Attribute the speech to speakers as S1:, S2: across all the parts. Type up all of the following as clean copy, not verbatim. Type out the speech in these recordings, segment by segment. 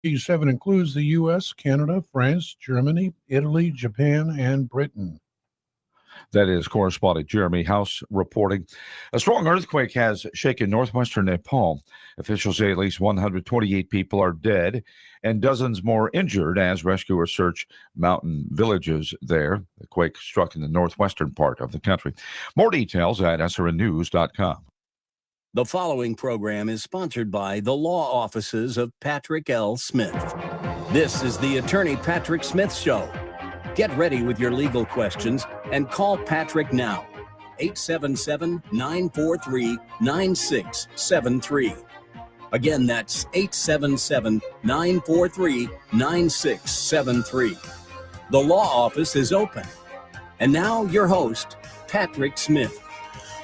S1: G7 includes the U.S., Canada, France, Germany, Italy, Japan, and Britain.
S2: That is correspondent Jeremy House reporting. A strong earthquake has shaken northwestern Nepal. Officials say at least 128 people are dead and dozens more injured as rescuers search mountain villages there. The quake struck in the northwestern part of the country. More details at srnnews.com.
S3: The following program is sponsored by the law offices of Patrick L. Smith. This is the Attorney Patrick Smith Show. Get ready with your legal questions and call Patrick now. 877-943-9673. Again, that's 877-943-9673. The law office is open. And now your host, Patrick Smith.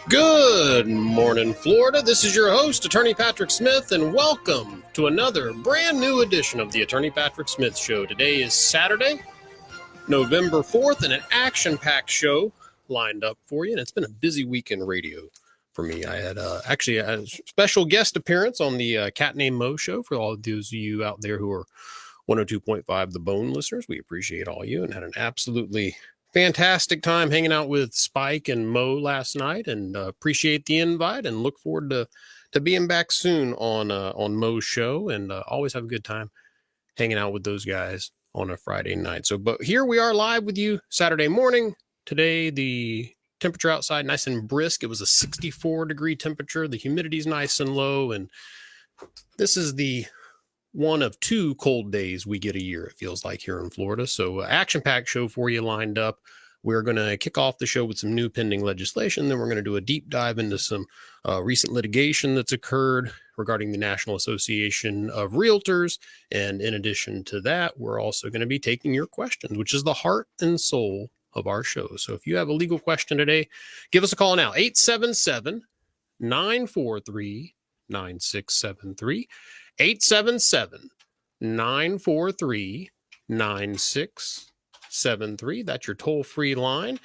S4: Good morning, Florida. This is your host, Attorney Patrick Smith, and welcome to another brand new edition of the Attorney Patrick Smith Show. Today is Saturday, November 4th, and an action-packed show lined up for you. And it's been a busy week in radio for me. I had actually a special guest appearance on the Cat Named Mo show for all of those of you out there who are 102.5 The Bone listeners. We appreciate all you and had an absolutely fantastic time hanging out with Spike and Mo last night, and appreciate the invite and look forward to being back soon on Mo's show, and always have a good time hanging out with those guys on a Friday night. So, but here we are live with you Saturday morning. Today, the temperature outside nice and brisk. It was a 64 degree temperature. The humidity's nice and low. And this is the one of two cold days we get a year, it feels like, here in Florida. So action-packed show for you lined up. We're going to kick off the show with some new pending legislation. Then we're going to do a deep dive into some recent litigation that's occurred regarding the National Association of Realtors. And in addition to that, we're also going to be taking your questions, which is the heart and soul of our show. So if you have a legal question today, give us a call now, 877-943-9673, 877-943-9673. That's your toll-free line.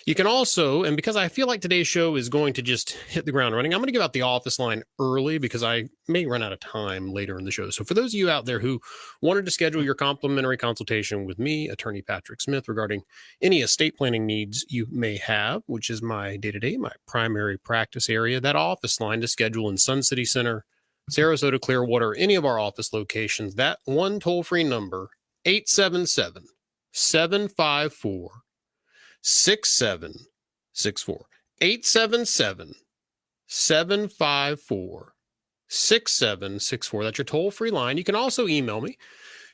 S4: You can also, and because I feel like today's show is going to just hit the ground running, I'm going to give out the office line early because I may run out of time later in the show. So for those of you out there who wanted to schedule your complimentary consultation with me, Attorney Patrick Smith, regarding any estate planning needs you may have, which is my day-to-day, my primary practice area, that office line to schedule in Sun City Center, Sarasota, Clearwater, any of our office locations, that one toll-free number, 877-754-6764. 877-754-6764. That's your toll-free line. You can also email me.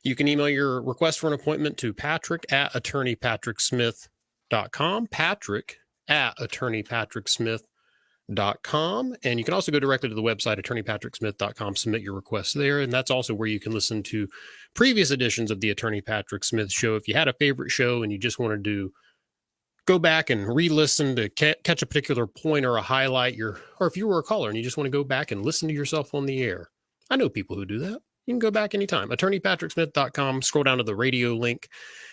S4: You can email your request for an appointment to patrick@attorneypatricksmith.com, patrick@attorneypatricksmith.com. And you can also go directly to the website, attorneypatricksmith.com, submit your requests there. And that's also where you can listen to previous editions of the Attorney Patrick Smith Show. If you had a favorite show and you just wanted to go back and re-listen to catch a particular point or a highlight, or if you were a caller and you just want to go back and listen to yourself on the air. I know people who do that. You can go back anytime. attorneypatricksmith.com, scroll down to the radio link,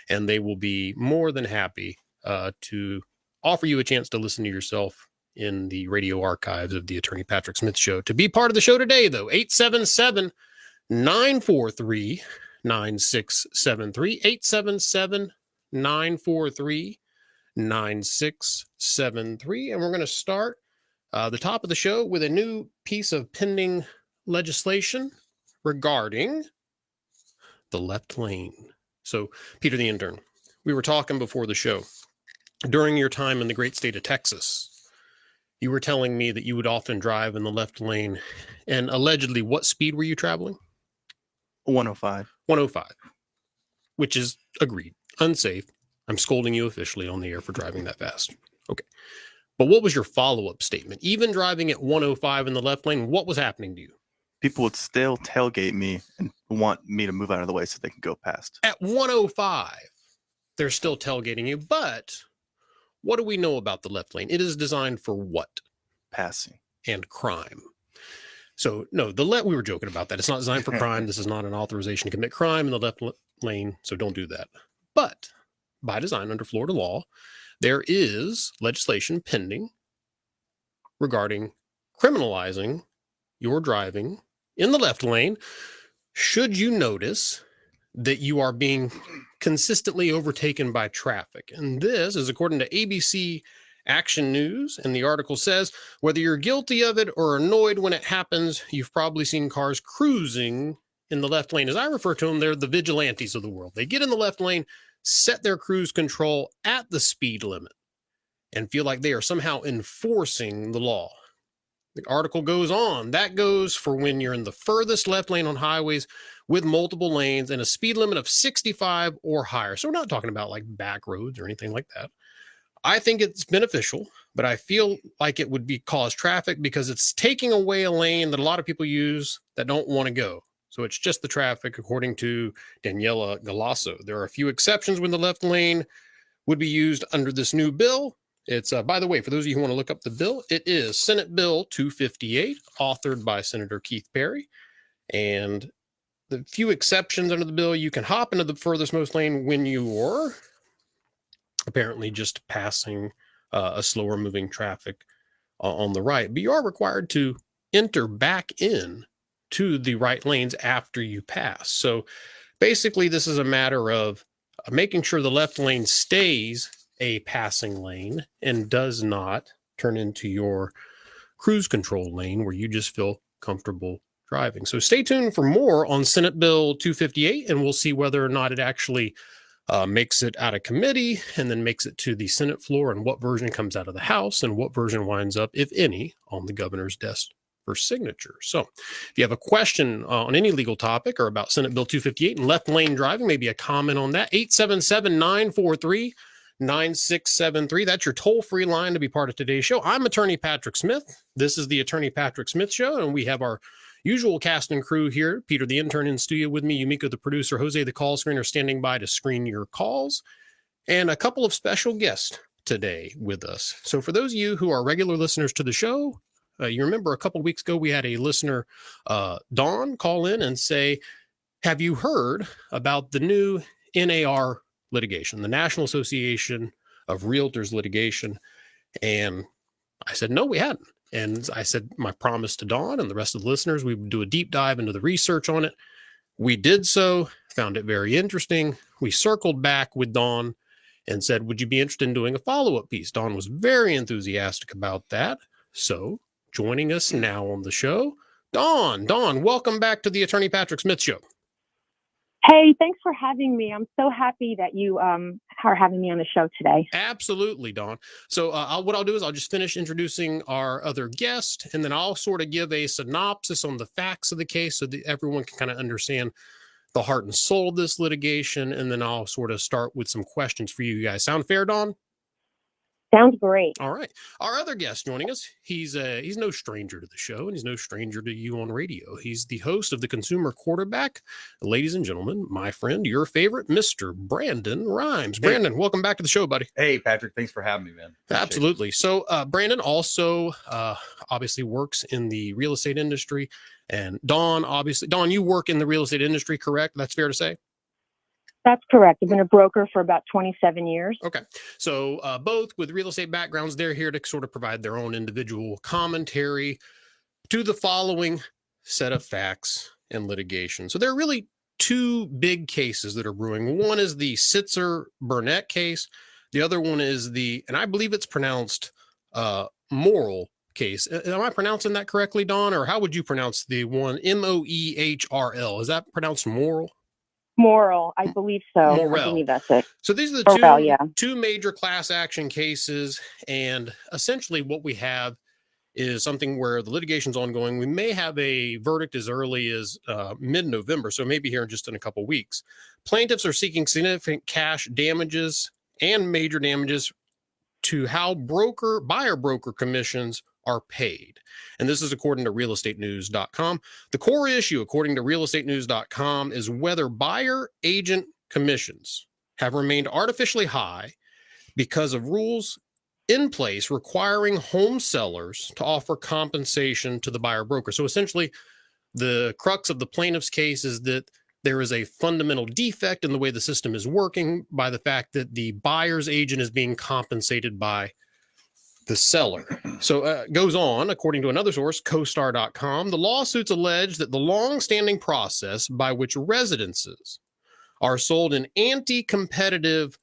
S4: and they will be more than happy to offer you a chance to listen to yourself in the radio archives of the Attorney Patrick Smith Show. To be part of the show today, though, 877-943-9673, 877-943-9673. And we're going to start the top of the show with a new piece of pending legislation regarding the left lane. So, Peter the intern, we were talking before the show. During your time in the great state of Texas, you were telling me that you would often drive in the left lane. And allegedly, what speed were you traveling?
S5: 105.
S4: 105, which is agreed, unsafe. I'm scolding you officially on the air for driving that fast. Okay. But what was your follow-up statement? Even driving at 105 in the left lane, what was happening to you?
S5: People would still tailgate me and want me to move out of the way so they can go past.
S4: At 105, they're still tailgating you. But what do we know about the left lane? It is designed for what?
S5: Passing.
S4: And crime. So, no, we were joking about that. It's not designed for crime. This is not an authorization to commit crime in the left lane, so don't do that. But by design, under Florida law, there is legislation pending regarding criminalizing your driving in the left lane should you notice that you are being consistently overtaken by traffic. And this is according to ABC Action News. And the article says, whether you're guilty of it or annoyed when it happens, you've probably seen cars cruising in the left lane. As I refer to them, they're the vigilantes of the world. They get in the left lane, set their cruise control at the speed limit, and feel like they are somehow enforcing the law. The article goes on. That goes for when you're in the furthest left lane on highways with multiple lanes and a speed limit of 65 or higher. So we're not talking about like back roads or anything like that. I think it's beneficial, but I feel like it would cause traffic because it's taking away a lane that a lot of people use that don't want to go. So it's just the traffic, according to Daniela Galasso. There are a few exceptions when the left lane would be used under this new bill. It's, by the way, for those of you who want to look up the bill, it is Senate Bill 258, authored by Senator Keith Perry. And the few exceptions under the bill, you can hop into the furthest most lane when you're apparently just passing a slower moving traffic on the right. But you are required to enter back in to the right lanes after you pass. So basically, this is a matter of making sure the left lane stays a passing lane and does not turn into your cruise control lane where you just feel comfortable driving. So stay tuned for more on Senate Bill 258, and we'll see whether or not it actually makes it out of committee and then makes it to the Senate floor, and what version comes out of the House and what version winds up, if any, on the governor's desk for signature. So if you have a question on any legal topic or about Senate Bill 258 and left lane driving, maybe a comment on that, 877-943-9673. That's your toll-free line to be part of today's show. I'm Attorney Patrick Smith. This is the Attorney Patrick Smith Show, and we have our usual cast and crew here. Peter, the intern, in studio with me. Yumiko, the producer. Jose, the call screener, standing by to screen your calls. And a couple of special guests today with us. So for those of you who are regular listeners to the show, you remember a couple of weeks ago, we had a listener, Dawn, call in and say, have you heard about the new NAR litigation, the National Association of Realtors litigation? And I said, no, we hadn't. And I said, my promise to Dawn and the rest of the listeners, we would do a deep dive into the research on it. We did so, found it very interesting. We circled back with Dawn and said, would you be interested in doing a follow-up piece? Dawn was very enthusiastic about that. So joining us now on the show, Dawn, welcome back to the Attorney Patrick Smith Show.
S6: Hey, thanks for having me. I'm so happy that you are having me on the show today.
S4: Absolutely, Dawn. So what I'll do is I'll just finish introducing our other guest, and then I'll sort of give a synopsis on the facts of the case so that everyone can kind of understand the heart and soul of this litigation, and then I'll sort of start with some questions for you guys. Sound fair, Dawn?
S6: Sounds great.
S4: All right. Our other guest joining us, he's no stranger to the show, and he's no stranger to you on radio. He's the host of the Consumer Quarterback. Ladies and gentlemen, my friend, your favorite, Mr. Brandon Rhymes.
S7: Hey.
S4: Brandon, welcome back to the show, buddy.
S7: Hey, Patrick, thanks for having me, man. Appreciate
S4: Absolutely. So Brandon also obviously works in the real estate industry. And Dawn, you work in the real estate industry, correct? That's fair to say?
S6: That's correct. I've been a broker for about 27 years.
S4: Okay. So both with real estate backgrounds, they're here to sort of provide their own individual commentary to the following set of facts and litigation. So there are really two big cases that are brewing. One is the Sitzer-Burnett case. The other one is and I believe it's pronounced Moehrl case. Am I pronouncing that correctly, Dawn? Or how would you pronounce the one? Moehrl. Is that pronounced Moehrl?
S6: Moral, I believe so.
S4: Morrell.
S6: I believe that's it.
S4: So these are the
S6: Morrell, yeah.
S4: two major class action cases. And essentially what we have is something where the litigation's ongoing. We may have a verdict as early as mid-November, so maybe here in a couple weeks. Plaintiffs are seeking significant cash damages and major damages to how buyer broker commissions are paid. And this is according to realestatenews.com. The core issue, according to realestatenews.com, is whether buyer agent commissions have remained artificially high because of rules in place requiring home sellers to offer compensation to the buyer broker. So essentially, the crux of the plaintiff's case is that there is a fundamental defect in the way the system is working by the fact that the buyer's agent is being compensated by the seller. So goes on, according to another source, CoStar.com, the lawsuits allege that the long-standing process by which residences are sold in anti-competitive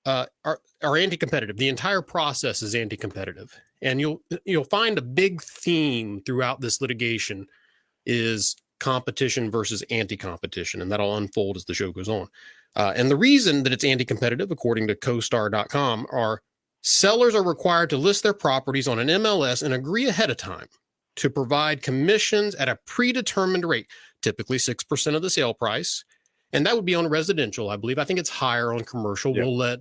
S4: are anti-competitive. The entire process is anti-competitive. And you'll find a big theme throughout this litigation is competition versus anti-competition, and that'll unfold as the show goes on. And the reason that it's anti-competitive, according to CoStar.com, are sellers are required to list their properties on an MLS and agree ahead of time to provide commissions at a predetermined rate, typically 6% of the sale price. And that would be on residential, I believe. I think it's higher on commercial. Yep. We'll let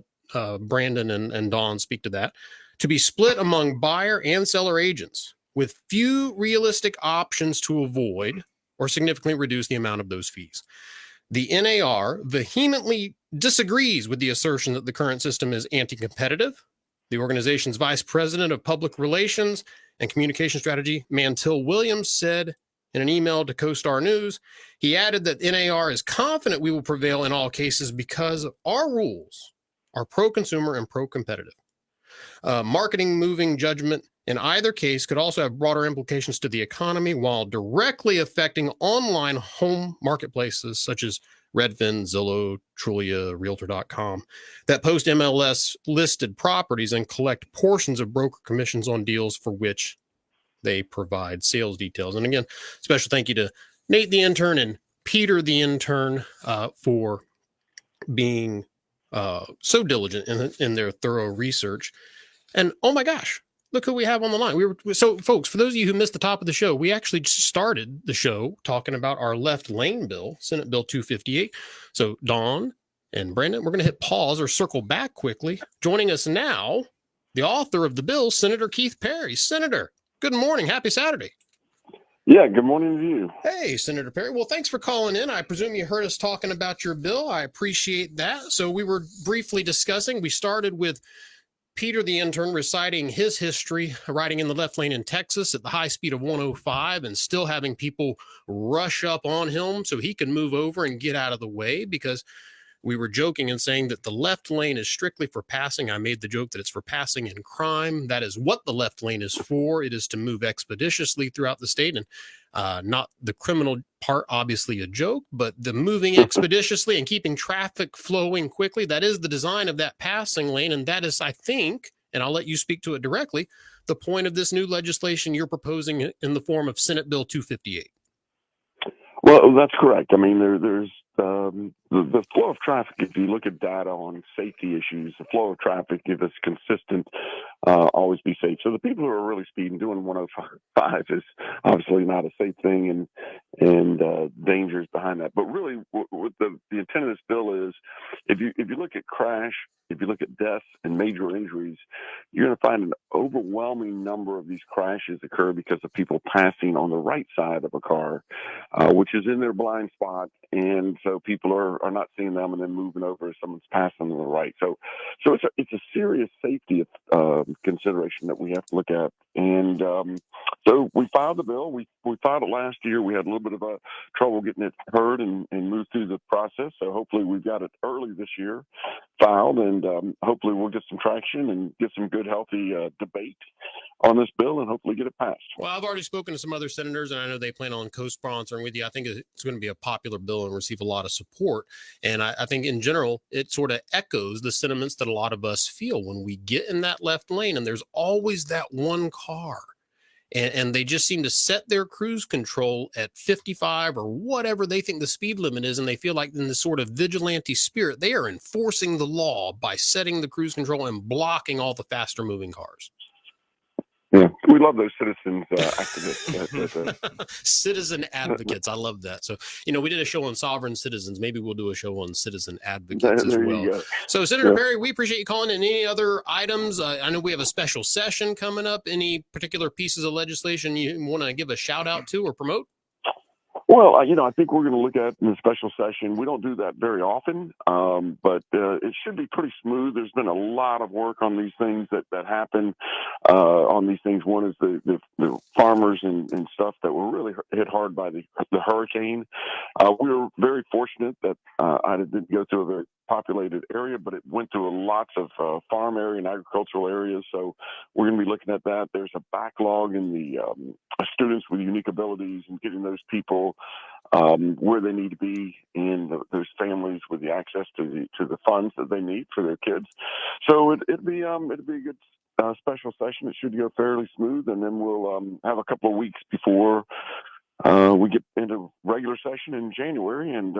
S4: Brandon and Dawn speak to that. To be split among buyer and seller agents with few realistic options to avoid or significantly reduce the amount of those fees. The NAR vehemently disagrees with the assertion that the current system is anti-competitive. The organization's vice president of public relations and communication strategy, Mantil Williams, said in an email to CoStar News, he added that NAR is confident we will prevail in all cases because our rules are pro-consumer and pro-competitive. Marketing moving judgment in either case could also have broader implications to the economy while directly affecting online home marketplaces such as Redfin, Zillow, Trulia, Realtor.com that post MLS listed properties and collect portions of broker commissions on deals for which they provide sales details. And again, special thank you to Nate the intern and Peter the intern for being so diligent in their thorough research. And oh my gosh, look who we have on the line. So folks, for those of you who missed the top of the show, we actually just started the show talking about our left lane bill, Senate Bill 258. So Dawn and Brandon, we're going to hit pause or circle back quickly. Joining us now, the author of the bill, Senator Keith Perry. Senator, good morning. Happy Saturday.
S8: Yeah, good morning to you.
S4: Hey, Senator Perry. Well, thanks for calling in. I presume you heard us talking about your bill. I appreciate that. So we were briefly discussing, we started with Peter the intern reciting his history, riding in the left lane in Texas at the high speed of 105 and still having people rush up on him so he can move over and get out of the way, because we were joking and saying that the left lane is strictly for passing. I made the joke that it's for passing in crime. That is what the left lane is for. It is to move expeditiously throughout the state, and not the criminal part, obviously a joke, but the moving expeditiously and keeping traffic flowing quickly. That is the design of that passing lane. And that is, I think, and I'll let you speak to it directly, the point of this new legislation you're proposing in the form of Senate Bill 258.
S8: Well, that's correct. I mean, there's the flow of traffic. If you look at data on safety issues, the flow of traffic, if it's consistent, always be safe. So the people who are really speeding, doing 105 is obviously not a safe thing, and dangers behind that. But really, what the intent of this bill is, if you look at crash, if you look at deaths and major injuries, you're going to find an overwhelming number of these crashes occur because of people passing on the right side of a car, which is in their blind spot. And so people are not seeing them and then moving over as someone's passing to the right. So it's a serious safety consideration that we have to look at. And so we filed the bill. We filed it last year. We had a little bit of trouble getting it heard and moved through the process. So hopefully we've got it early this year filed, and hopefully we'll get some traction and get some good, healthy debate on this bill and hopefully get it passed.
S4: Well, I've already spoken to some other senators, and I know they plan on co-sponsoring with you. I think it's going to be a popular bill and receive a lot of support. And I think in general, it sort of echoes the sentiments that a lot of us feel when we get in that left lane and there's always that one car. And they just seem to set their cruise control at 55 or whatever they think the speed limit is. And they feel like in this sort of vigilante spirit, they are enforcing the law by setting the cruise control and blocking all the faster moving cars.
S8: Yeah, we love those citizens activists.
S4: Citizen advocates. I love that. So, we did a show on sovereign citizens. Maybe we'll do a show on citizen advocates as well. So, Senator Perry, we appreciate you calling in. Any other items? I know we have a special session coming up. Any particular pieces of legislation you want to give a shout out to or promote?
S8: Well, I think we're going to look at in the special session. We don't do that very often, but it should be pretty smooth. There's been a lot of work on these things that happen on these things. One is the farmers and stuff that were really hit hard by the hurricane. We were very fortunate that I didn't go through a very populated area, but it went through lots of farm area and agricultural areas. So we're going to be looking at that. There's a backlog in the students with unique abilities and getting those people where they need to be, and those families with the access to the funds that they need for their kids. So it'd be a good special session. It should go fairly smooth, and then we'll have a couple of weeks before we get into regular session in January. And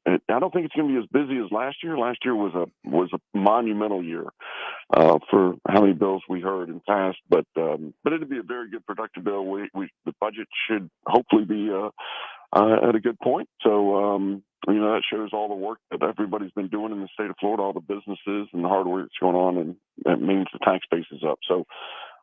S8: I don't think it's going to be as busy as last year. Last year was a monumental year for how many bills we heard and passed, but it'll be a very good productive bill. The budget should hopefully be at a good point. So that shows all the work that everybody's been doing in the state of Florida, all the businesses and the hard work that's going on, and that means the tax base is up. So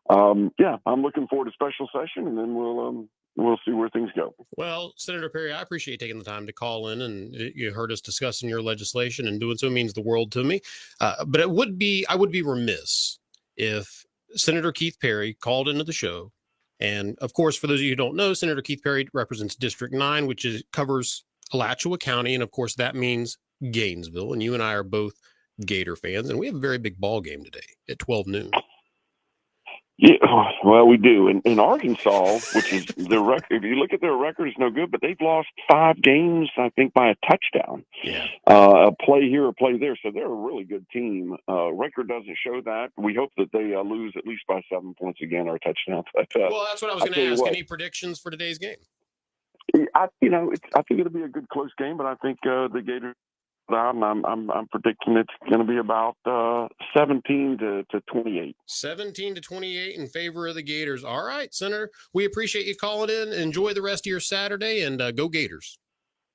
S8: I'm looking forward to special session, and then we'll see where things go.
S4: Well, Senator Perry, I appreciate you taking the time to call in, and you heard us discussing your legislation, and doing so means the world to me. But I would be remiss if Senator Keith Perry called into the show. And of course, for those of you who don't know, Senator Keith Perry represents District 9, which covers Alachua County. And of course, that means Gainesville. And you and I are both Gator fans, and we have a very big ball game today at 12 noon.
S8: Yeah, well, we do. In Arkansas, which is their record, if you look at their record, it's no good, but they've lost 5 games, I think, by a touchdown.
S4: Yeah.
S8: A play here, a play there. So they're a really good team. Record doesn't show that. We hope that they lose at least by 7 points again, or a touchdown. But,
S4: well, that's what I was going to ask. Any predictions for today's game?
S8: I think it'll be a good close game, but I think the Gators. I'm predicting it's going to be about 17 to 28.
S4: 17 to 28 in favor of the Gators. All right, Senator. We appreciate you calling in. Enjoy the rest of your Saturday, and go Gators.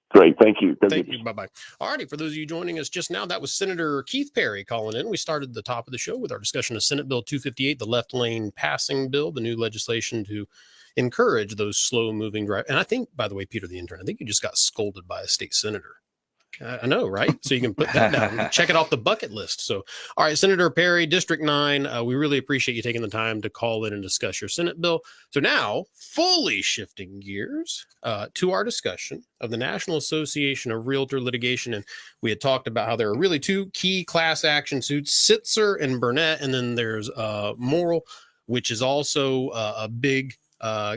S8: Great. Thank you.
S4: Thank you. Bye-bye. All righty. For those of you joining us just now, that was Senator Keith Perry calling in. We started the top of the show with our discussion of Senate Bill 258, the left lane passing bill, the new legislation to encourage those slow-moving drivers. And I think, by the way, Peter the intern, I think you just got scolded by a state senator. I know, right? So you can put that down, check it off the bucket list. So, all right, Senator Perry, District 9, we really appreciate you taking the time to call in and discuss your Senate bill. So now, fully shifting gears to our discussion of the National Association of Realtor Litigation. And we had talked about how there are really 2 key class action suits, Sitzer and Burnett, and then there's Morrill, which is also a big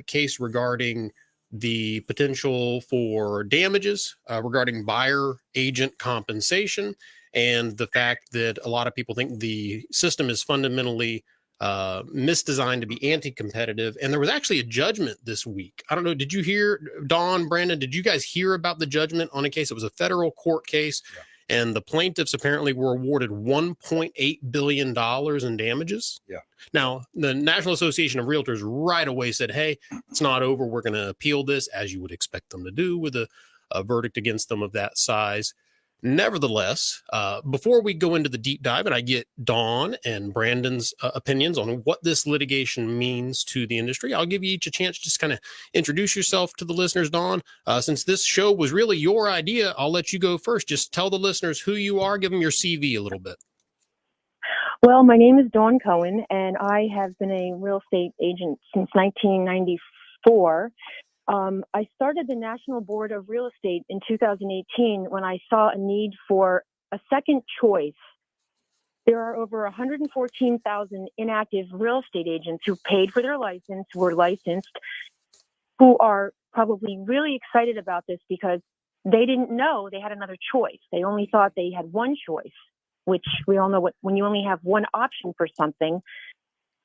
S4: case regarding the potential for damages regarding buyer agent compensation, and the fact that a lot of people think the system is fundamentally misdesigned to be anti-competitive. And there was actually a judgment this week. I don't know. Did you hear, Dawn, Brandon, did you guys hear about the judgment on a case? It was a federal court case. Yeah. And the plaintiffs apparently were awarded $1.8 billion in damages.
S7: Yeah.
S4: Now, the National Association of Realtors right away said, hey, it's not over. We're going to appeal this, as you would expect them to do with a verdict against them of that size. Nevertheless, before we go into the deep dive and I get Dawn and Brandon's opinions on what this litigation means to the industry, I'll give you each a chance to just kind of introduce yourself to the listeners. Dawn, since this show was really your idea, I'll let you go first. Just tell the listeners who you are, give them your CV a little bit.
S6: Well, my name is Dawn Cohen, and I have been a real estate agent since 1994. I started the National Board of Real Estate in 2018 when I saw a need for a second choice. There are over 114,000 inactive real estate agents who paid for their license, were licensed, who are probably really excited about this because they didn't know they had another choice. They only thought they had one choice, which we all know when you only have one option for something,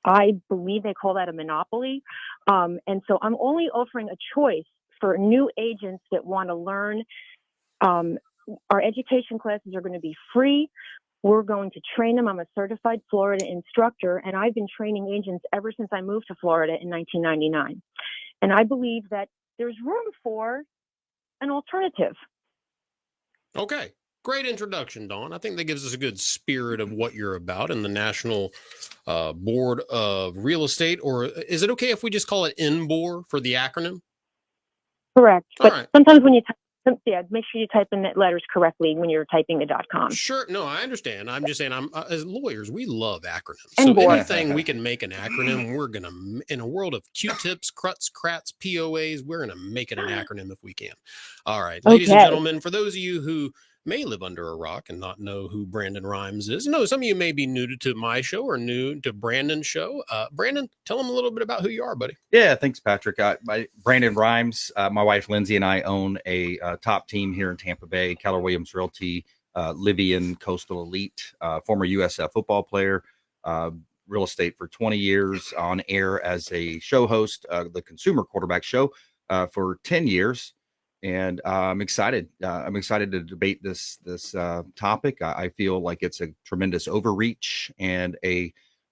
S6: I believe they call that a monopoly. And so I'm only offering a choice for new agents that want to learn. Our education classes are going to be free. We're going to train them. I'm a certified Florida instructor, and I've been training agents ever since I moved to Florida in 1999. And I believe that there's room for an alternative.
S4: Okay. Great introduction, Dawn. I think that gives us a good spirit of what you're about in the National Board of Real Estate. Or is it okay if we just call it NBOR for the acronym?
S6: Correct.
S4: All
S6: But
S4: right.
S6: sometimes when you type, make sure you type in the letters correctly when you're typing the .com.
S4: Sure. No, I understand. I'm just saying, as lawyers, we love acronyms.
S6: And
S4: So
S6: board.
S4: anything we can make an acronym, we're going to, in a world of Q-tips, CRUTs, CRATs, POAs, we're going to make it an acronym if we can. All right. Ladies and
S6: Okay.
S4: gentlemen, for those of you who may live under a rock and not know who Brandon Rhymes is, no, some of you may be new to my show or new to Brandon's show. Brandon, tell them a little bit about who you are, buddy.
S7: Yeah, thanks, Patrick. Brandon Rhymes. My wife Lindsay and I own a top team here in Tampa Bay, Keller Williams Realty, Livian Coastal Elite, former USF football player, real estate for 20 years, on air as a show host, the Consumer Quarterback Show, for 10 years. And I'm excited. I'm excited to debate this topic. I feel like it's a tremendous overreach and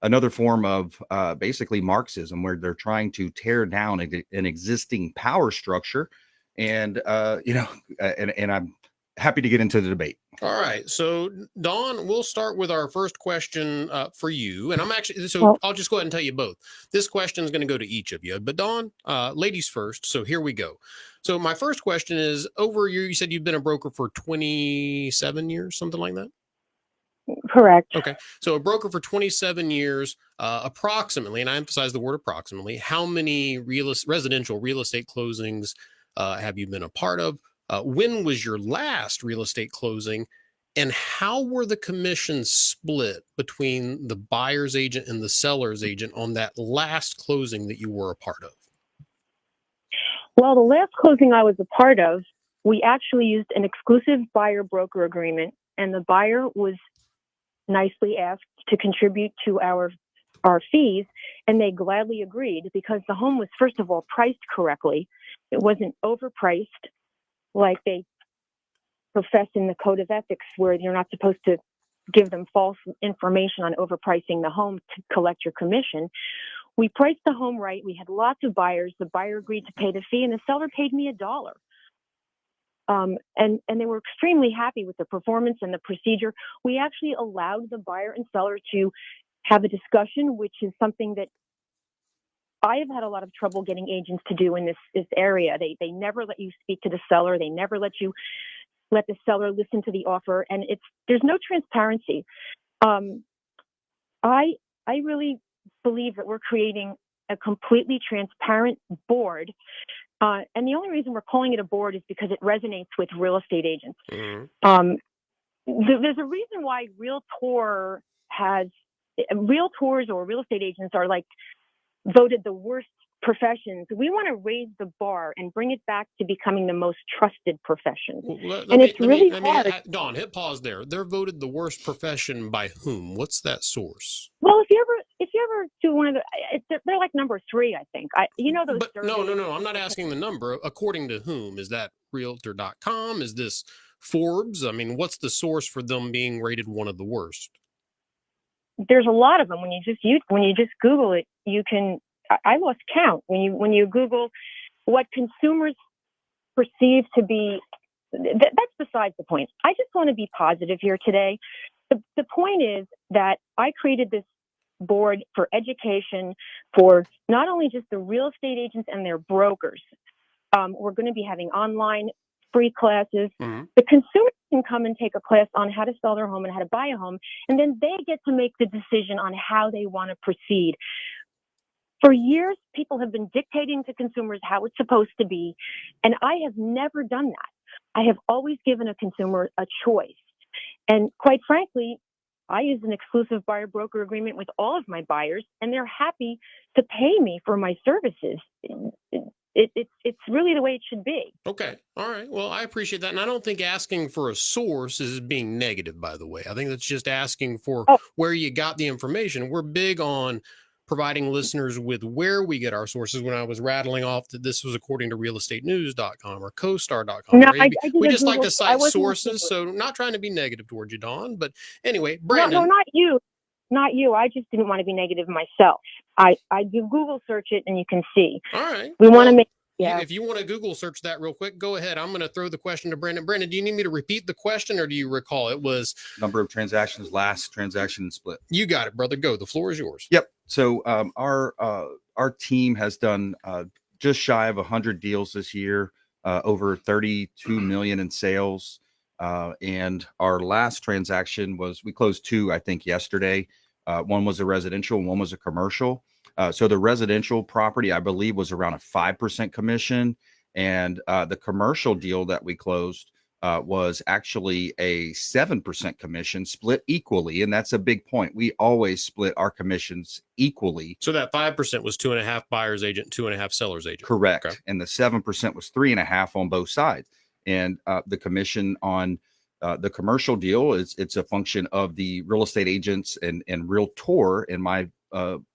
S7: another form of basically Marxism, where they're trying to tear down an existing power structure. And and I'm happy to get into the debate.
S4: All right. So, Dawn, we'll start with our first question for you. And I'm actually, I'll just go ahead and tell you both. This question is going to go to each of you. But, Dawn, ladies first. So, here we go. So, my first question is, you said you've been a broker for 27 years, something like that?
S6: Correct.
S4: Okay. So, a broker for 27 years, approximately, and I emphasize the word approximately, how many residential real estate closings have you been a part of? When was your last real estate closing, and how were the commissions split between the buyer's agent and the seller's agent on that last closing that you were a part of?
S6: Well, the last closing I was a part of, we actually used an exclusive buyer-broker agreement, and the buyer was nicely asked to contribute to our fees, and they gladly agreed because the home was, first of all, priced correctly. It wasn't overpriced like they profess in the code of ethics, where you're not supposed to give them false information on overpricing the home to collect your commission. We priced the home right. We had lots of buyers. The buyer agreed to pay the fee, and the seller paid me $1. And they were extremely happy with the performance and the procedure. We actually allowed the buyer and seller to have a discussion, which is something that I have had a lot of trouble getting agents to do in this area. They never let you speak to the seller. They never let the seller listen to the offer, and there's no transparency. I really believe that we're creating a completely transparent board, and the only reason we're calling it a board is because it resonates with real estate agents. Mm-hmm. There's a reason why realtors or real estate agents are voted the worst professions. We want to raise the bar and bring it back to becoming the most trusted profession. It's really hard.
S4: Dawn, hit pause there. They're voted the worst profession by whom? What's that source?
S6: Well, if you ever do one of they're like number 3, I think. Those.
S4: But no. I'm not asking the number. According to whom? Is that Realtor.com? Is this Forbes? I mean, what's the source for them being rated one of the worst?
S6: There's a lot of them. When you just Google it, you can. I lost count. When you Google what consumers perceive to be, that's besides the point. I just want to be positive here today. The point is that I created this board for education for not only just the real estate agents and their brokers. We're going to be having online free classes. Mm-hmm. The consumers can come and take a class on how to sell their home and how to buy a home, and then they get to make the decision on how they want to proceed. For years, people have been dictating to consumers how it's supposed to be, and I have never done that. I have always given a consumer a choice. And quite frankly, I use an exclusive buyer-broker agreement with all of my buyers, and they're happy to pay me for my services. It's really the way it should be.
S4: Okay. All right. Well, I appreciate that. And I don't think asking for a source is being negative, by the way. I think that's just asking for where you got the information. We're big on providing listeners with where we get our sources. When I was rattling off that this was according to realestatenews.com or CoStar.com.
S6: No,
S4: we just like to cite sources. So not trying to be negative towards you, Dawn. But anyway, Brandon.
S6: No, not you. Not you. I just didn't want to be negative myself. I do Google search it and you can see.
S4: All right.
S6: We want to make. Yeah.
S4: If you want to Google search that real quick, go ahead. I'm going to throw the question to Brandon. Brandon, do you need me to repeat the question or do you recall it was
S7: number of transactions, last transaction split?
S4: You got it, brother. Go. The floor is yours.
S7: Yep. So our team has done just shy of 100 deals this year. over 32 million in sales. And our last transaction we closed two, I think, yesterday. One was a residential and one was a commercial. So the residential property, I believe, was around a 5% commission. And the commercial deal that we closed was actually a 7% commission split equally. And that's a big point. We always split our commissions equally.
S4: So that 5% was 2.5 buyer's agent, 2.5 seller's agent.
S7: Correct.
S4: Okay.
S7: And the 7% was 3.5 on both sides. And the commission on the commercial deal it's a function of the real estate agents and realtor in my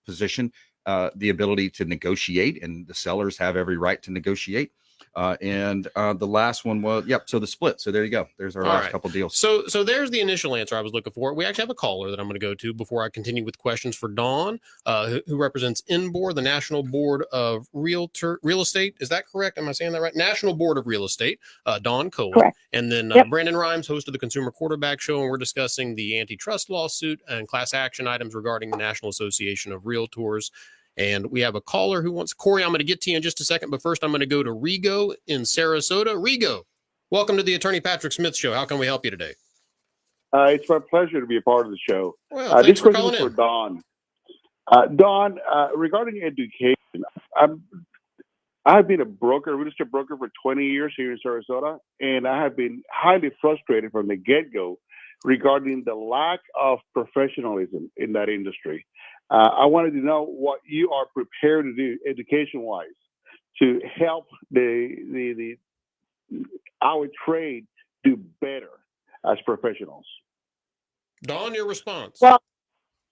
S7: position, the ability to negotiate, and the sellers have every right to negotiate. And the last one was, so the split. So there you go. There's our last couple deals.
S4: So there's the initial answer I was looking for. We actually have a caller that I'm going to go to before I continue with questions for Dawn, who represents NBOR, the National Board of Real Estate. Is that correct? Am I saying that right? National Board of Real Estate, Dawn Cohen.
S6: Correct.
S4: And then
S6: Yep.
S4: Brandon Rhymes, host of the Consumer Quarterback Show, and we're discussing the antitrust lawsuit and class action items regarding the National Association of Realtors. And we have a caller who wants, Corey, I'm going to get to you in just a second, but first I'm going to go to Rigo in Sarasota. Rigo, welcome to the Attorney Patrick Smith Show. How can we help you today?
S9: It's my pleasure to be a part of the show.
S4: Well, thanks
S9: this
S4: for
S9: question
S4: calling
S9: is for
S4: in.
S9: Dawn. Dawn, regarding education, I've been a broker, real estate broker for 20 years here in Sarasota, and I have been highly frustrated from the get-go regarding the lack of professionalism in that industry. I wanted to know what you are prepared to do education-wise to help our trade do better as professionals.
S4: Dawn, your response.
S6: Well,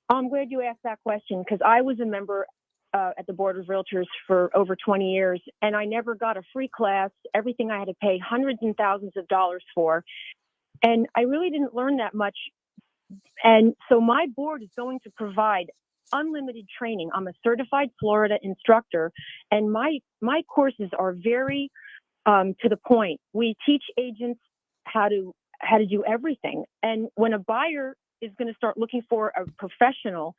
S6: I'm glad you asked that question because I was a member at the Board of Realtors for over 20 years, and I never got a free class. Everything I had to pay hundreds and thousands of dollars for, and I really didn't learn that much. And so my board is going to provide unlimited training. I'm a certified Florida instructor, and my courses are very to the point. We teach agents how to do everything. And when a buyer is going to start looking for a professional,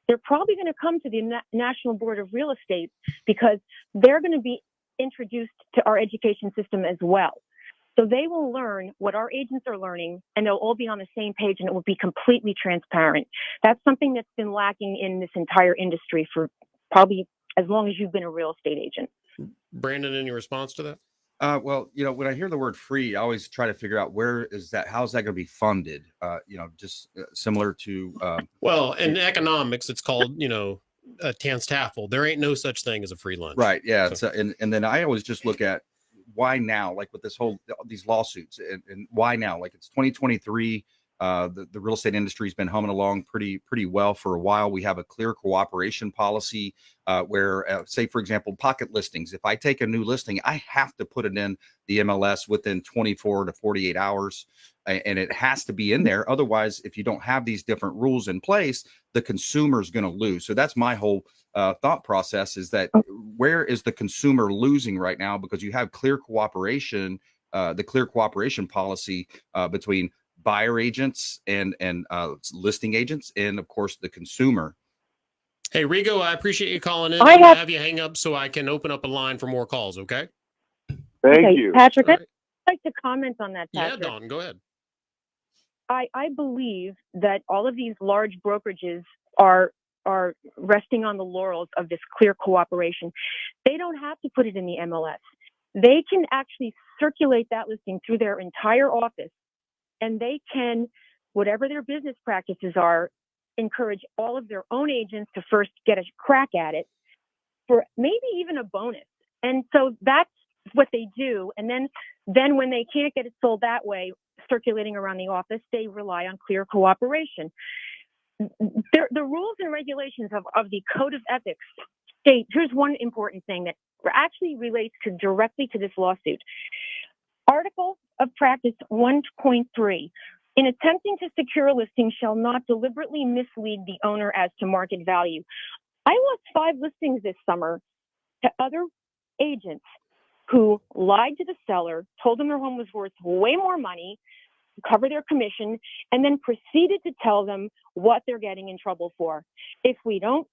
S6: they're probably going to come to the National Board of Real Estate because they're going to be introduced to our education system as well. So they will learn what our agents are learning, and they'll all be on the same page, and it will be completely transparent. That's something that's been lacking in this entire industry for probably as long as you've been a real estate agent.
S4: Brandon, any response to that?
S7: Well, when I hear the word free, I always try to figure out how's that going to be funded? Just similar to.
S4: Well, in economics, it's called, a TANSTAFL. There ain't no such thing as a free lunch.
S7: Right. Yeah.
S4: So,
S7: and then I always just look at why now, like with these lawsuits, and why now? Like it's 2023. The real estate industry has been humming along pretty well for a while. We have a clear cooperation policy where, say, for example, pocket listings. If I take a new listing, I have to put it in the MLS within 24 to 48 hours, and it has to be in there. Otherwise, if you don't have these different rules in place, the consumer is going to lose. So that's my whole thought process, is that where is the consumer losing right now? Because you have clear cooperation, the clear cooperation policy between buyer agents and listing agents, and of course the consumer.
S4: Hey, Rigo, I appreciate you calling in. I'm going to have you hang up so I can open up a line for more calls, okay?
S9: Thank you.
S6: Patrick,
S4: All right.
S6: I'd like to comment on that, Patrick.
S4: Yeah, Dawn, go ahead.
S6: I believe that all of these large brokerages are resting on the laurels of this clear cooperation. They don't have to put it in the MLS. They can actually circulate that listing through their entire office, and they can, whatever their business practices are, encourage all of their own agents to first get a crack at it for maybe even a bonus. And so that's what they do. And then when they can't get it sold that way, circulating around the office, they rely on clear cooperation. The rules and regulations of the Code of Ethics state, here's one important thing that actually relates directly to this lawsuit. Article of Practice 1.3, in attempting to secure a listing shall not deliberately mislead the owner as to market value. I lost 5 listings this summer to other agents who lied to the seller, told them their home was worth way more money, cover their commission, and then proceeded to tell them what they're getting in trouble for. If we don't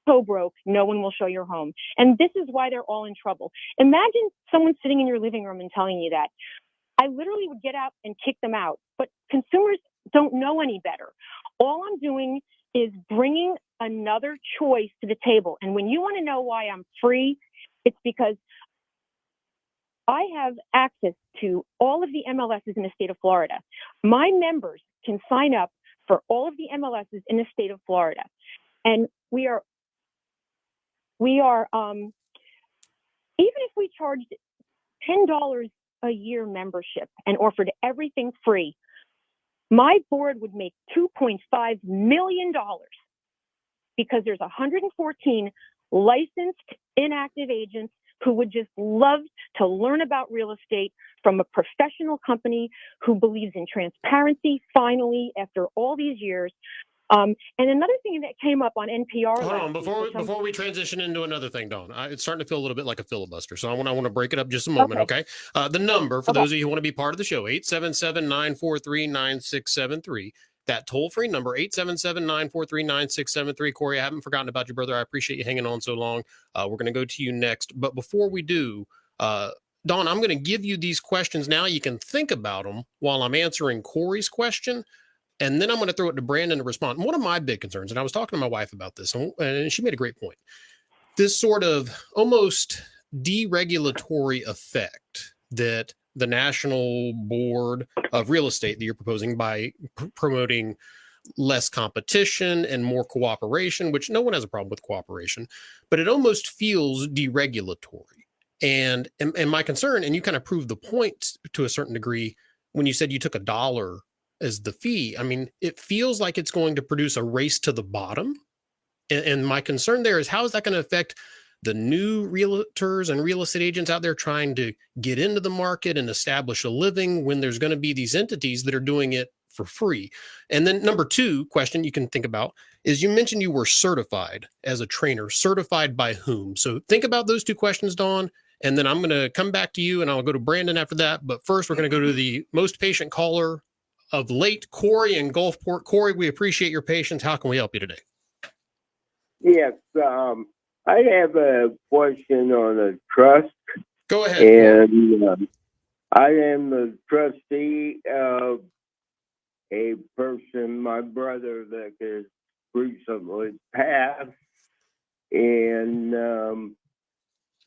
S6: so broke, no one will show your home. And this is why they're all in trouble. Imagine someone sitting in your living room and telling you that. I literally would get out and kick them out. But consumers don't know any better. All I'm doing is bringing another choice to the table. And when you want to know why I'm free, it's because I have access to all of the MLSs in the state of Florida. My members can sign up for all of the MLSs in the state of Florida. And we are even if we charged $10 a year membership and offered everything free, my board would make $2.5 million because there's 114 licensed inactive agents who would just love to learn about real estate from a professional company who believes in transparency, finally, after all these years. And another thing that came up on NPR.
S4: Hold on, before we transition into another thing, Dawn, it's starting to feel a little bit like a filibuster. So I want to break it up just a moment, okay? The number, for those of you who want to be part of the show, 877-943-9673. That toll-free number, 877-943-9673. Corey, I haven't forgotten about you, brother. I appreciate you hanging on so long. We're going to go to you next. But before we do, Dawn, I'm going to give you these questions now. You can think about them while I'm answering Corey's question. And then I'm going to throw it to Brandon to respond. And one of my big concerns, and I was talking to my wife about this, and she made a great point, this sort of almost deregulatory effect that the National Board of Real Estate that you're proposing by promoting less competition and more cooperation, which no one has a problem with cooperation, but it almost feels deregulatory. And my concern, and you kind of proved the point to a certain degree when you said you took $1 as the fee. I mean, it feels like it's going to produce a race to the bottom. And my concern there is, how is that going to affect the new realtors and real estate agents out there trying to get into the market and establish a living when there's going to be these entities that are doing it for free? And then number two question you can think about is, you mentioned you were certified as a trainer. Certified by whom? So think about those two questions, Dawn, and then I'm going to come back to you and I'll go to Brandon after that. But first, we're going to go to the most patient caller of late, Corey in Gulfport. Corey, we appreciate your patience. How can we help you today?
S10: Yes, I have a question on a trust.
S4: Go ahead.
S10: And I am the trustee of a person, my brother, that has recently passed. And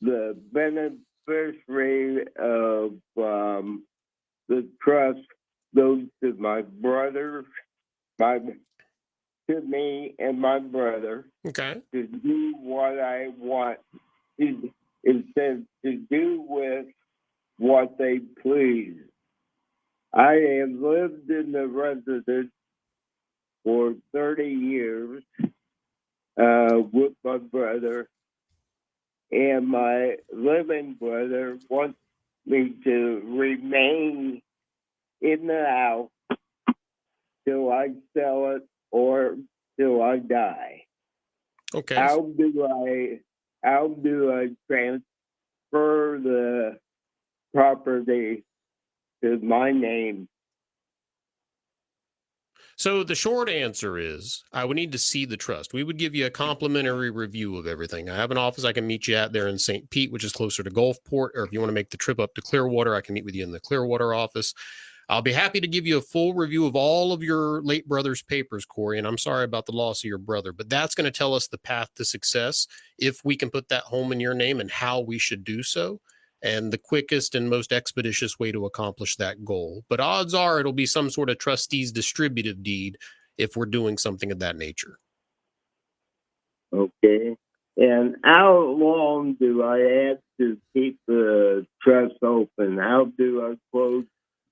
S10: the beneficiary of the trust goes to my brother, to me and my brother.
S4: Okay.
S10: To do what I want. It says to do with what they please. I have lived in the residence for 30 years with my brother, and my living brother wants me to remain in the house till I sell it or till I die.
S4: Okay.
S10: How do I transfer the property to my name?
S4: So the short answer is, I would need to see the trust. We would give you a complimentary review of everything. I have an office I can meet you at there in St. Pete, which is closer to Gulfport, or if you want to make the trip up to Clearwater, I can meet with you in the Clearwater office. I'll be happy to give you a full review of all of your late brother's papers, Corey, and I'm sorry about the loss of your brother, but that's going to tell us the path to success if we can put that home in your name and how we should do so, and the quickest and most expeditious way to accomplish that goal. But odds are it'll be some sort of trustee's distributive deed if we're doing something of that nature.
S10: Okay. And how long do I have to keep the trust open? How do I close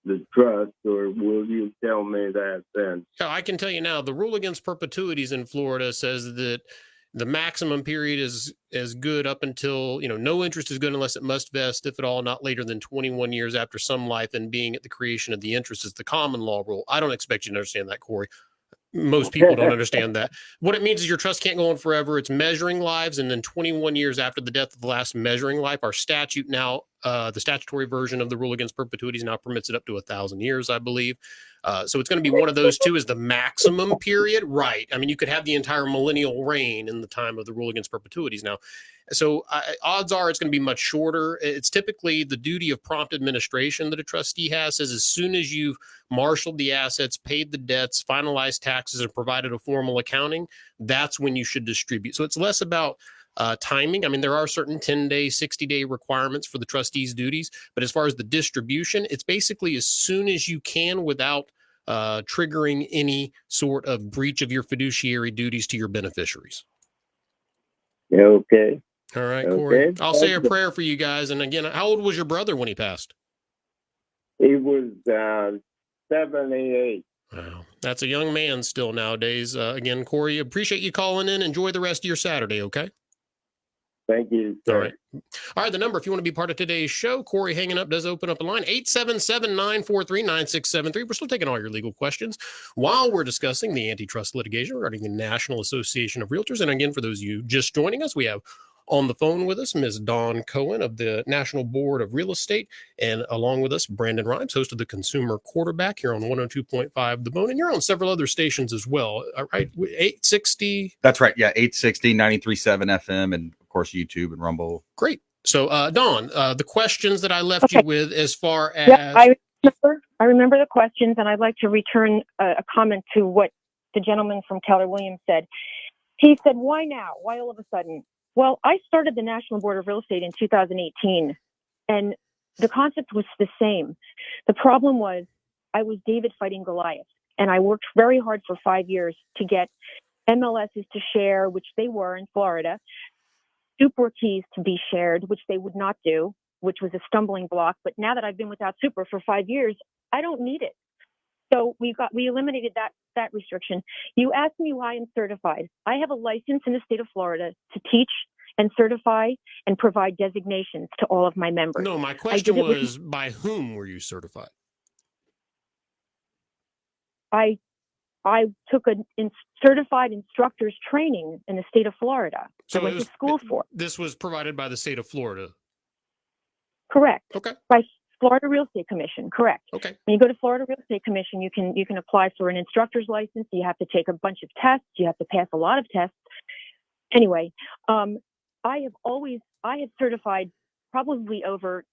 S10: the trust, or will you tell me that then?
S4: Yeah, I can tell you now, the rule against perpetuities in Florida says that the maximum period is as good up until, no interest is good unless it must vest, if at all, not later than 21 years after some life, and being at the creation of the interest is the common law rule. I don't expect you to understand that, Corey. Most people don't understand that. What it means is your trust can't go on forever. It's measuring lives, and then 21 years after the death of the last measuring life, our statute now The statutory version of the rule against perpetuities now permits it up to 1,000 years, I believe. So it's going to be one of those two as the maximum period, right? I mean, you could have the entire millennial reign in the time of the rule against perpetuities now. So odds are it's going to be much shorter. It's typically the duty of prompt administration that a trustee has, says as soon as you've marshaled the assets, paid the debts, finalized taxes, and provided a formal accounting, that's when you should distribute. So it's less about timing. I mean, there are certain 10-day, 60-day requirements for the trustee's duties, but as far as the distribution, it's basically as soon as you can without triggering any sort of breach of your fiduciary duties to your beneficiaries.
S10: Okay.
S4: All right,
S10: Okay.
S4: Corey. I'll say a prayer for you guys. And again, how old was your brother when he passed?
S10: He was 78.
S4: Wow, that's a young man still nowadays. Again, Corey, appreciate you calling in. Enjoy the rest of your Saturday, okay?
S10: Thank you, sir.
S4: All right. All right, the number, if you want to be part of today's show, Corey hanging up does open up a line, 877-943-9673. We're still taking all your legal questions while we're discussing the antitrust litigation regarding the National Association of Realtors. And again, for those of you just joining us, we have on the phone with us Ms. Dawn Cohen of the National Board of Real Estate, and along with us, Brandon Rhymes, host of the Consumer Quarterback here on 102.5 The Bone, and you're on several other stations as well, right? 860?
S7: That's right. Yeah, 860, 93.7 FM, and of course, YouTube and Rumble.
S4: Great. So, Dawn, the questions that I left you with as far as...
S6: Yeah, I remember the questions, and I'd like to return a comment to what the gentleman from Keller Williams said. He said, why now? Why all of a sudden? Well, I started the National Board of Real Estate in 2018, and the concept was the same. The problem was I was David fighting Goliath, and I worked very hard for 5 years to get MLSs to share, which they were in Florida, super keys to be shared, which they would not do, which was a stumbling block. But now that I've been without super for 5 years, I don't need it. So we eliminated that restriction. You asked me why I'm certified. I have a license in the state of Florida to teach and certify and provide designations to all of my members.
S4: No, my question was, by whom were you certified?
S6: I took a certified instructor's training in the state of Florida.
S4: So
S6: I went to school for.
S4: This was provided by the state of Florida.
S6: Correct.
S4: Okay.
S6: By Florida Real Estate Commission. Correct.
S4: Okay.
S6: When you go to Florida Real Estate Commission, you can apply for an instructor's license. You have to take a bunch of tests. You have to pass a lot of tests. Anyway, I have certified probably over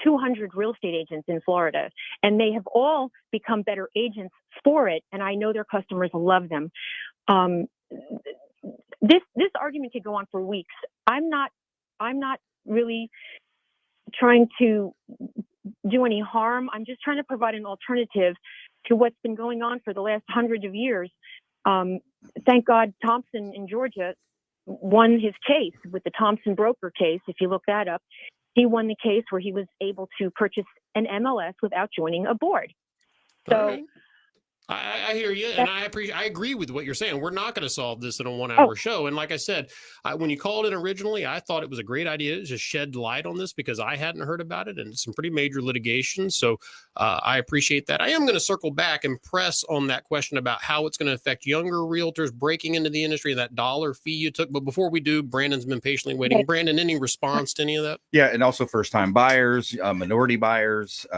S6: 200 real estate agents in Florida, and they have all become better agents for it. And I know their customers love them. This argument could go on for weeks. I'm not really trying to do any harm. I'm just trying to provide an alternative to what's been going on for the last hundreds of years. Thank God Thompson in Georgia won his case with the Thompson broker case. If you look that up, he won the case where he was able to purchase an MLS without joining a board. So
S4: right. I hear you, and I agree with what you're saying. We're not going to solve this in a 1 hour show. And like I said, when you called in originally, I thought it was a great idea to just shed light on this because I hadn't heard about it, and it's some pretty major litigation. So I appreciate that. I am going to circle back and press on that question about how it's going to affect younger realtors breaking into the industry and that dollar fee you took. But before we do, Brandon's been patiently waiting. Okay. Brandon, any response to any of that?
S7: Yeah, and also first-time buyers, minority buyers,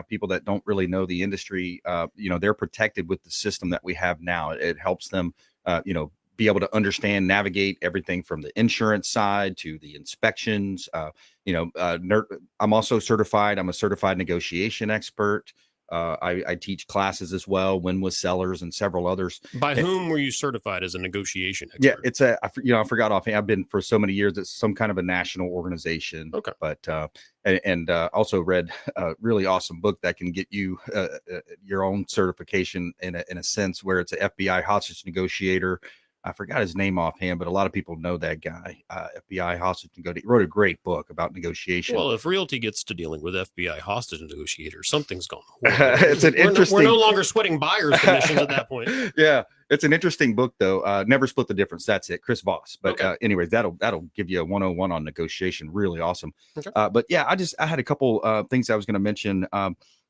S7: people that don't really know the industry, they're protected with the system that we have now. It helps them, be able to understand, navigate everything from the insurance side to the inspections. I'm also certified. I'm a certified negotiation expert. I teach classes as well, win with sellers and several others.
S4: By whom were you certified as a negotiation expert?
S7: Yeah, it's I forgot offhand. I've been for so many years. It's some kind of a national organization.
S4: Okay.
S7: But also read a really awesome book that can get you your own certification in a sense where it's an FBI hostage negotiator. I forgot his name offhand, but a lot of people know that guy, FBI hostage negotiator. He wrote a great book about negotiation.
S4: Well, if Realty gets to dealing with FBI hostage negotiators, something's gone.
S7: It's an interesting.
S4: We're no longer sweating buyers' commissions at that point.
S7: Yeah, it's an interesting book though. Never Split the Difference. That's it, Chris Voss. But
S4: okay.
S7: Anyways, that'll give you a 101 on negotiation. Really awesome.
S4: Okay.
S7: But yeah, I had a couple things I was going to mention.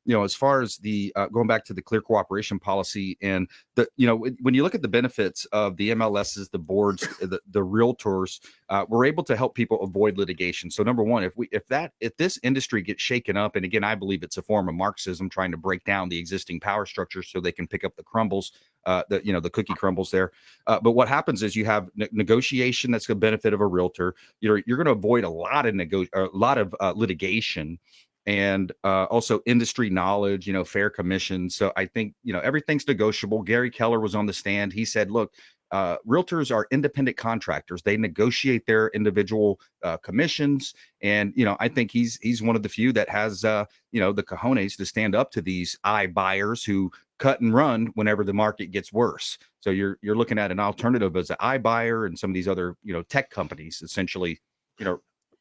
S7: as far as the going back to the clear cooperation policy and when you look at the benefits of the MLSs, the boards, the realtors, we're able to help people avoid litigation. So number one, if this industry gets shaken up, and again, I believe it's a form of Marxism trying to break down the existing power structure so they can pick up the crumbles, the cookie crumbles there. But what happens is you have negotiation that's the benefit of a realtor. You're going to avoid a lot of litigation. And also industry knowledge, fair commission. So I think, everything's negotiable. Gary Keller was on the stand. He said, look, realtors are independent contractors. They negotiate their individual commissions. And, I think he's one of the few that has, the cojones to stand up to these iBuyers who cut and run whenever the market gets worse. So you're looking at an alternative as an iBuyer and some of these other, tech companies, essentially,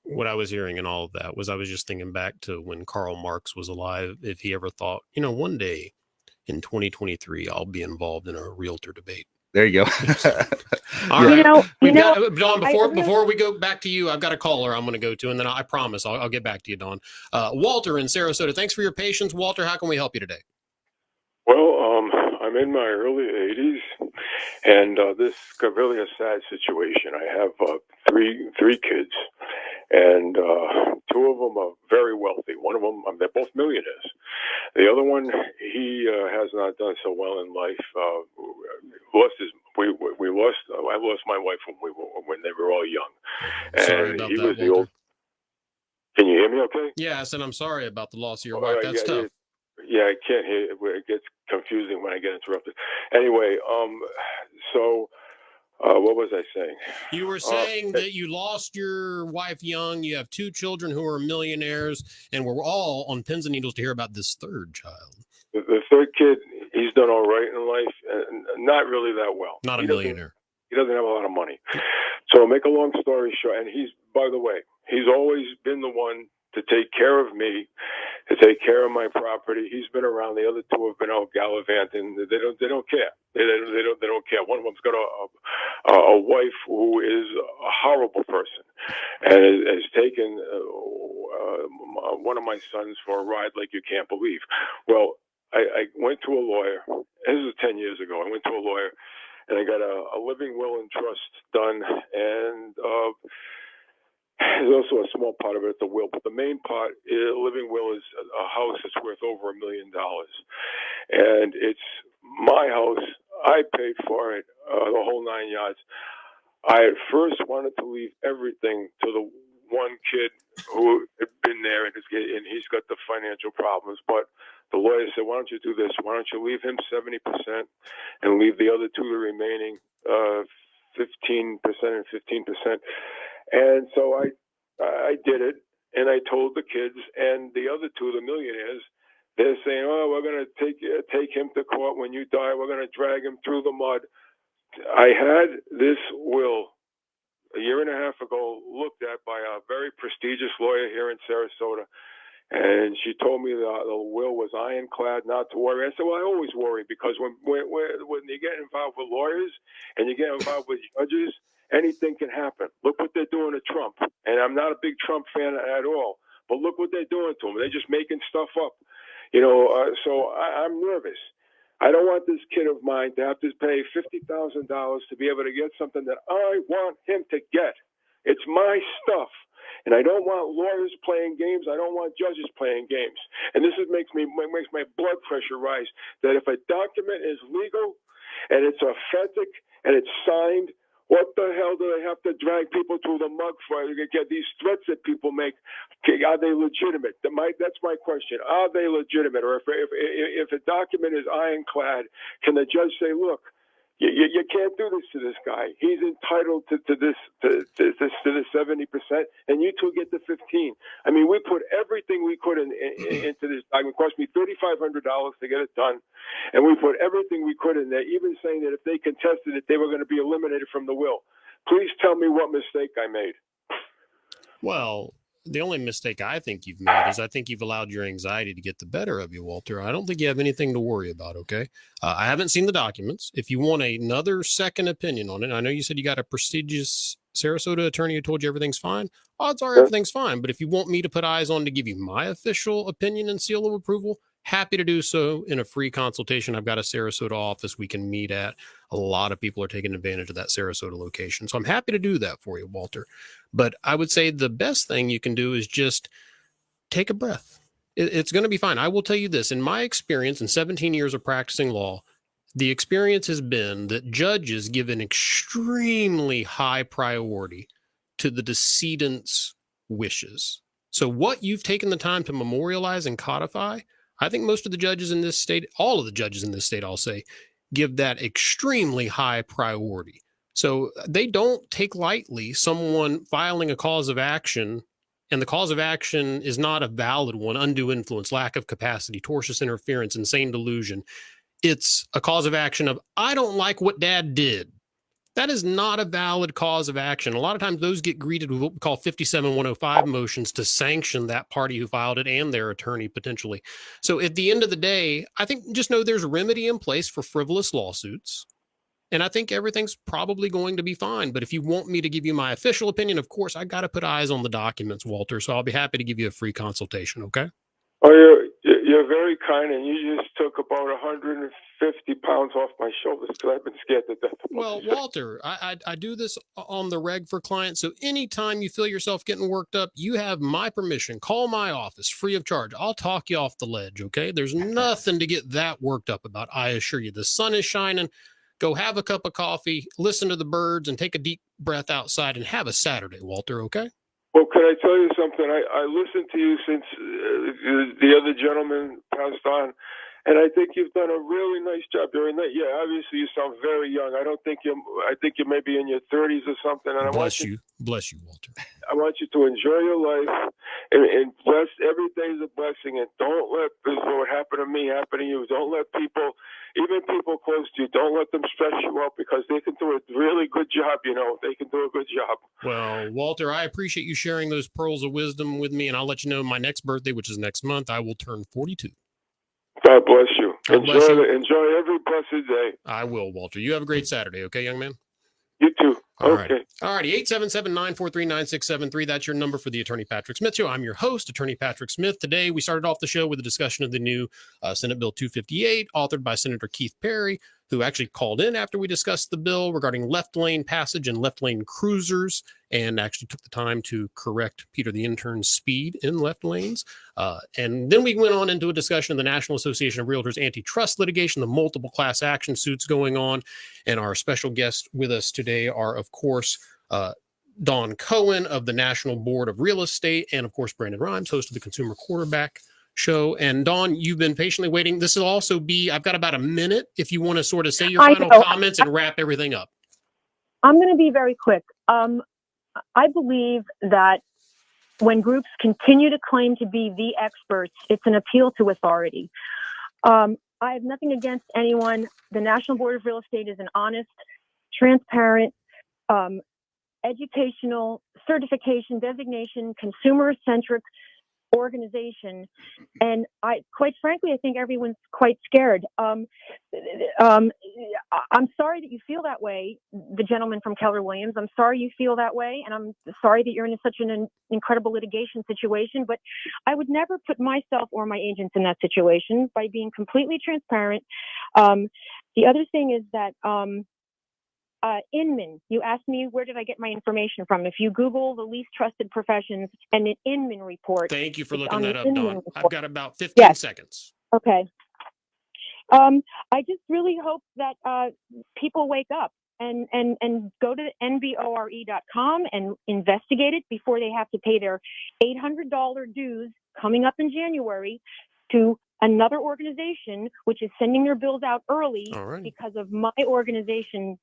S4: What I was hearing in all of that was I was just thinking back to when Karl Marx was alive. If he ever thought, one day in 2023, I'll be involved in a realtor debate.
S7: There you go.
S4: All right. Dawn,
S6: I
S4: before we go back to you, I've got a caller I'm going to go to, and then I promise I'll get back to you, Dawn. Walter in Sarasota. Thanks for your patience. Walter, how can we help you today?
S11: Well, I'm in my early 80s, and this is really a sad situation. I have three kids, and two of them are very wealthy. One of them, they're both millionaires. The other one, he has not done so well in life. I lost my wife when they were all young, and
S4: sorry about
S11: he
S4: that,
S11: was the
S4: Walter.
S11: old. Can you hear me? Okay.
S4: Yeah, I said I'm sorry about the loss of your wife. That's tough.
S11: Yeah, I can't hear. It gets confusing when I get interrupted. Anyway, so what was I saying?
S4: You were saying that you lost your wife young. You have two children who are millionaires, and we're all on pins and needles to hear about this third child.
S11: The third kid, he's done all right in life, and not really that well.
S4: Not a millionaire.
S11: He doesn't have a lot of money. So make a long story short, and by the way, he's always been the one to take care of me, to take care of my property. He's been around. The other two have been out gallivanting. They don't care. They don't care. One of them's got a wife who is a horrible person, and has taken one of my sons for a ride like you can't believe. Well, I went to a lawyer. This is 10 years ago. I went to a lawyer, and I got a living will and trust done, and there's also a small part of it at the will, but the main part, living will, is a house that's worth over $1 million, and it's my house. I paid for it, the whole 9 yards. I at first wanted to leave everything to the one kid who had been there, and he's got the financial problems, but the lawyer said, why don't you do this? Why don't you leave him 70% and leave the other two the remaining 15% and 15%? And so I did it, and I told the kids, and the other two, the millionaires, they're saying, oh, we're going to take him to court when you die. We're going to drag him through the mud. I had this will a year and a half ago looked at by a very prestigious lawyer here in Sarasota, and she told me the will was ironclad, not to worry. I said, well, I always worry, because when you get involved with lawyers and you get involved with judges, anything can happen. Look what they're doing to Trump. And I'm not a big Trump fan at all, but look what they're doing to him. They're just making stuff up, so I'm nervous. I don't want this kid of mine to have to pay $50,000 to be able to get something that I want him to get. It's my stuff. And I don't want lawyers playing games. I don't want judges playing games. And this makes my blood pressure rise, that if a document is legal and it's authentic and it's signed, what the hell do they have to drag people through the mud for? To get these threats that people make, are they legitimate? That's my question. Are they legitimate? Or if a document is ironclad, can the judge say, look, you can't do this to this guy. He's entitled to this 70%, and you two get the 15. I mean, we put everything we could into this document. It cost me $3,500 to get it done, and we put everything we could in there, even saying that if they contested it, they were going to be eliminated from the will. Please tell me what mistake I made.
S4: Well, the only mistake I think you've made is I think you've allowed your anxiety to get the better of you, Walter. I don't think you have anything to worry about, okay? I haven't seen the documents. If you want another second opinion on it, I know you said you got a prestigious Sarasota attorney who told you everything's fine. Odds are everything's fine. But if you want me to put eyes on to give you my official opinion and seal of approval, happy to do so in a free consultation. I've got a Sarasota office we can meet at. A lot of people are taking advantage of that Sarasota location. So I'm happy to do that for you, Walter. But I would say the best thing you can do is just take a breath. It's going to be fine. I will tell you this. In my experience, in 17 years of practicing law, the experience has been that judges give an extremely high priority to the decedent's wishes. So what you've taken the time to memorialize and codify, I think most of the judges in this state, all of the judges in this state, I'll say, give that extremely high priority. So they don't take lightly someone filing a cause of action, and the cause of action is not a valid one: undue influence, lack of capacity, tortious interference, insane delusion. It's a cause of action of, I don't like what dad did. That is not a valid cause of action. A lot of times those get greeted with what we call 57105 motions to sanction that party who filed it and their attorney potentially. So at the end of the day, I think just know there's a remedy in place for frivolous lawsuits. And I think everything's probably going to be fine. But if you want me to give you my official opinion, of course, I got to put eyes on the documents, Walter. So I'll be happy to give you a free consultation. Okay?
S11: Oh, you're very kind, and you just took about 150 pounds off my shoulders because I've been scared to death.
S4: Well, Walter, I do this on the reg for clients. So anytime you feel yourself getting worked up, you have my permission. Call my office free of charge. I'll talk you off the ledge. Okay? There's nothing to get that worked up about. I assure you. The sun is shining. Go have a cup of coffee, listen to the birds, and take a deep breath outside and have a Saturday, Walter. Okay?
S11: Well, can I tell you something? I listened to you since the other gentleman passed on, and I think you've done a really nice job. Yeah, obviously you sound very young. I think you may be in your 30s or something. And
S4: Bless you, Walter.
S11: I want you to enjoy your life, and bless. Every day is a blessing, and don't let what happened to me happen to you. Don't let people, even people close to you, don't let them stress you out, because they can do a really good job. They can do a good job.
S4: Well, Walter, I appreciate you sharing those pearls of wisdom with me, and I'll let you know my next birthday, which is next month, I will turn 42.
S11: God bless you.
S4: God bless you.
S11: Enjoy every blessed day.
S4: I will, Walter. You have a great Saturday, okay, young man?
S11: You too.
S4: All
S11: Okay.
S4: right. All righty. 877-943-9673. That's your number for the Attorney Patrick Smith Show. I'm your host, Attorney Patrick Smith. Today, we started off the show with a discussion of the new Senate Bill 258, authored by Senator Keith Perry, who actually called in after we discussed the bill regarding left lane passage and left lane cruisers, and actually took the time to correct Peter the intern's speed in left lanes. And then we went on into a discussion of the National Association of Realtors antitrust litigation, the multiple class action suits going on. And our special guests with us today are, of course, Don Cohen of the National Board of Real Estate, and of course, Brandon Rhymes, host of the Consumer Quarterback Show. And Don, you've been patiently waiting. This will also be, I've got about a minute if you want to sort of say your final comments and wrap everything up.
S6: I'm going to be very quick. I believe that when groups continue to claim to be the experts, it's an appeal to authority. I have nothing against anyone. The National Board of Real Estate is an honest, transparent, educational, certification, designation, consumer-centric organization, and quite frankly, I think everyone's quite scared. I'm sorry that you feel that way, the gentleman from Keller Williams. I'm sorry you feel that way, and I'm sorry that you're in such an incredible litigation situation, but I would never put myself or my agents in that situation by being completely transparent. The other thing is that Inman, you asked me where did I get my information from. If you Google the least trusted professions and an Inman report.
S4: Thank you for looking that up, Don. I've got about 15 seconds.
S6: Okay. I just really hope that people wake up and go to nbore.com and investigate it before they have to pay their $800 dues coming up in January to another organization, which is sending their bills out early because of my organization.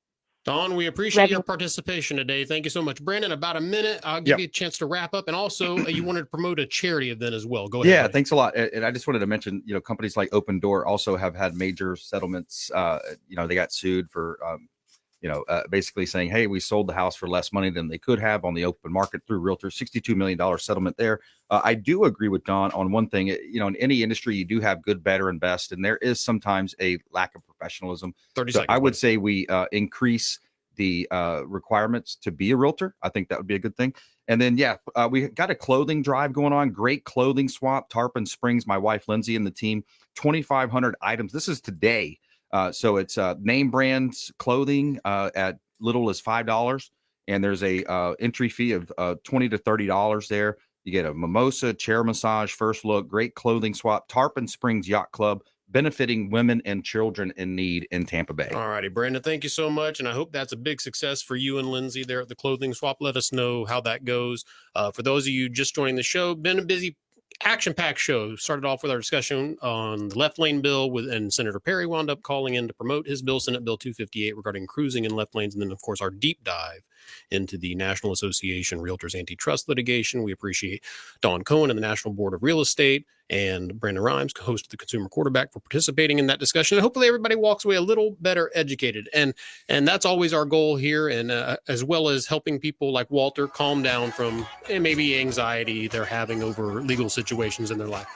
S4: Don, we appreciate your participation today. Thank you so much. Brandon, about a minute. I'll give you a chance to wrap up. And also, you wanted to promote a charity event as well. Go ahead.
S7: Yeah, thanks a lot. And I just wanted to mention, companies like Open Door also have had major settlements. They got sued for, basically saying, hey, we sold the house for less money than they could have on the open market through realtors. $62 million settlement there. I do agree with Don on one thing. In any industry, you do have good, better, and best. And there is sometimes a lack of professionalism.
S4: 30
S7: so
S4: seconds.
S7: I would say we increase the requirements to be a realtor. I think that would be a good thing. And then, we got a clothing drive going on. Great clothing swap. Tarpon Springs, my wife Lindsay and the team, 2,500 items. This is today. So it's name brands clothing at little as $5. And there's a entry fee of $20 to $30 there. You get a mimosa, chair massage, first look, great clothing swap. Tarpon Springs Yacht Club, benefiting women and children in need in Tampa Bay.
S4: All righty, Brandon, thank you so much. And I hope that's a big success for you and Lindsay there at the clothing swap. Let us know how that goes. For those of you just joining the show, been a busy action-packed show. Started off with our discussion on the left lane bill and Senator Perry wound up calling in to promote his bill, Senate Bill 258, regarding cruising in left lanes. And then, of course, our deep dive into the National Association Realtors Antitrust litigation. We appreciate Dawn Cohen and the National Board of Real Estate and Brandon Rhymes, host of the Consumer Quarterback, for participating in that discussion. And hopefully everybody walks away a little better educated. And that's always our goal here. And as well as helping people like Walter calm down from maybe anxiety they're having over legal situations in their life.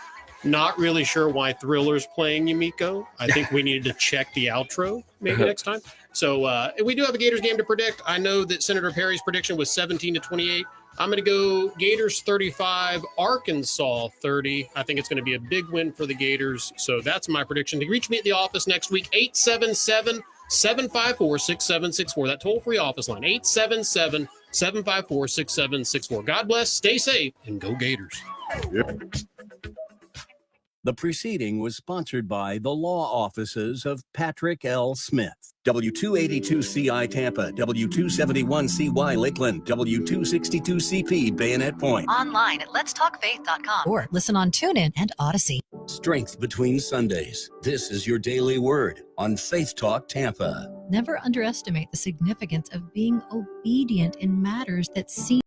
S4: Not really sure why Thriller's playing Yumiko. I think we needed to check the outro maybe next time. So we do have a Gators game to predict. I know that Senator Perry's prediction was 17-28. I'm going to go Gators 35, Arkansas 30. I think it's going to be a big win for the Gators. So that's my prediction. To reach me at the office next week, 877-754-6764. That toll-free office line, 877-754-6764. God bless, stay safe, and go Gators.
S3: The preceding was sponsored by the law offices of Patrick L. Smith. W282CI Tampa, W271CY Lakeland, W262CP Bayonet Point.
S12: Online at letstalkfaith.com or listen on TuneIn and Odyssey.
S3: Strength between Sundays. This is your daily word on Faith Talk Tampa.
S12: Never underestimate the significance of being obedient in matters that seem